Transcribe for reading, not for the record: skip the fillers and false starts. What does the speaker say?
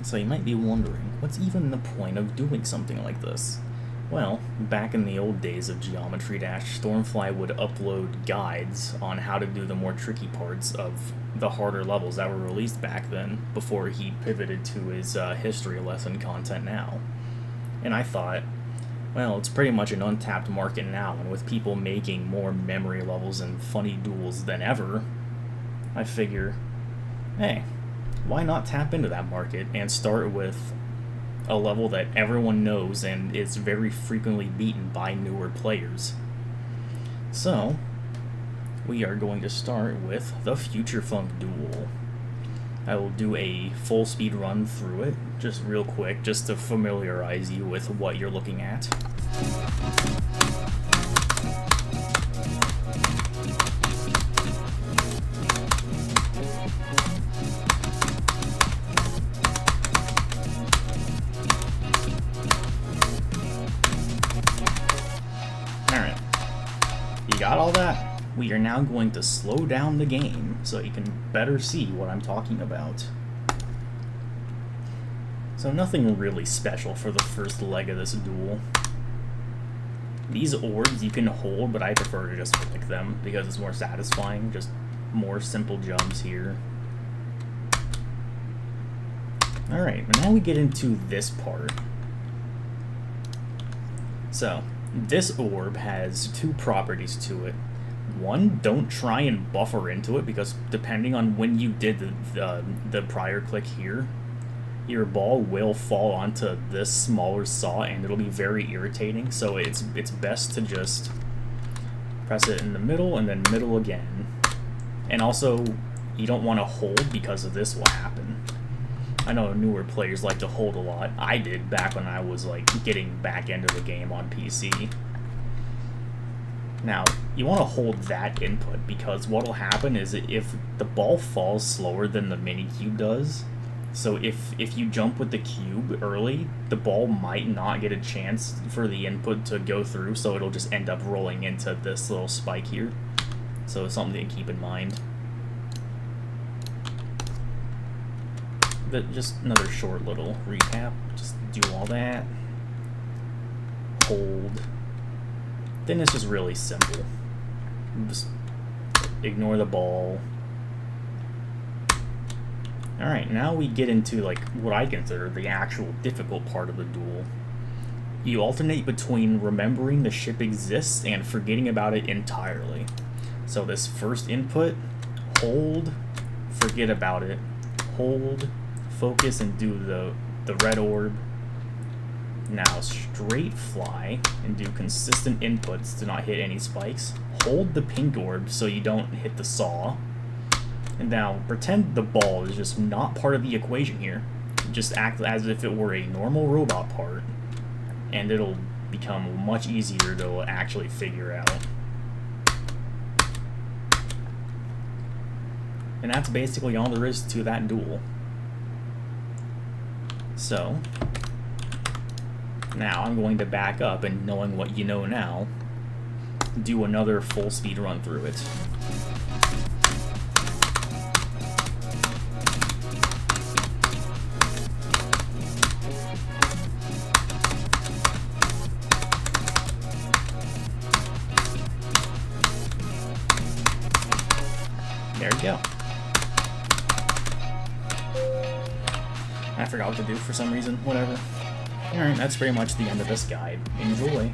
So you might be wondering, what's even the point of doing something like this? Well, back in the old days of Geometry Dash, Stormfly would upload guides on how to do the more tricky parts of the harder levels that were released back then, before he pivoted to his history lesson content now. And I thought, well, it's pretty much an untapped market now, and with people making more memory levels and funny duels than ever, I figure, hey, why not tap into that market and start with a level that everyone knows and is very frequently beaten by newer players. So, we are going to start with the Future Funk Duel. I will do a full speed run through it, just real quick, just to familiarize you with what you're looking at. Alright, you got all that? We are now going to slow down the game so you can better see what I'm talking about. So nothing really special for the first leg of this duel. These orbs you can hold, but I prefer to just flick them because it's more satisfying. Just more simple jumps here. Alright, now we get into this part. So, this orb has two properties to it. One, don't try and buffer into it, because depending on when you did the prior click here, your ball will fall onto this smaller saw and it'll be very irritating. So it's best to just press it in the middle and then middle again. And also, you don't want to hold, because of this will happen. I know newer players like to hold a lot. I did back when I was like getting back into the game on PC. Now, you want to hold that input, because what will happen is if the ball falls slower than the mini cube does, so if you jump with the cube early, the ball might not get a chance for the input to go through, so it'll just end up rolling into this little spike here. So it's something to keep in mind. But just another short little recap. Just do all that. Hold. Then it's just really simple. Just ignore the ball. Alright, now we get into like what I consider the actual difficult part of the duel. You alternate between remembering the ship exists and forgetting about it entirely. So this first input, hold, forget about it, hold, focus and do the red orb. Now straight fly and do consistent inputs to not hit any spikes. Hold the pink orb so you don't hit the saw. And now pretend the ball is just not part of the equation here. Just act as if it were a normal robot part, and it'll become much easier to actually figure out. And that's basically all there is to that duel. So, now I'm going to back up, and knowing what you know now, do another full speed run through it. There you go. I forgot what to do for some reason. Whatever. Alright, that's pretty much the end of this guide. Enjoy.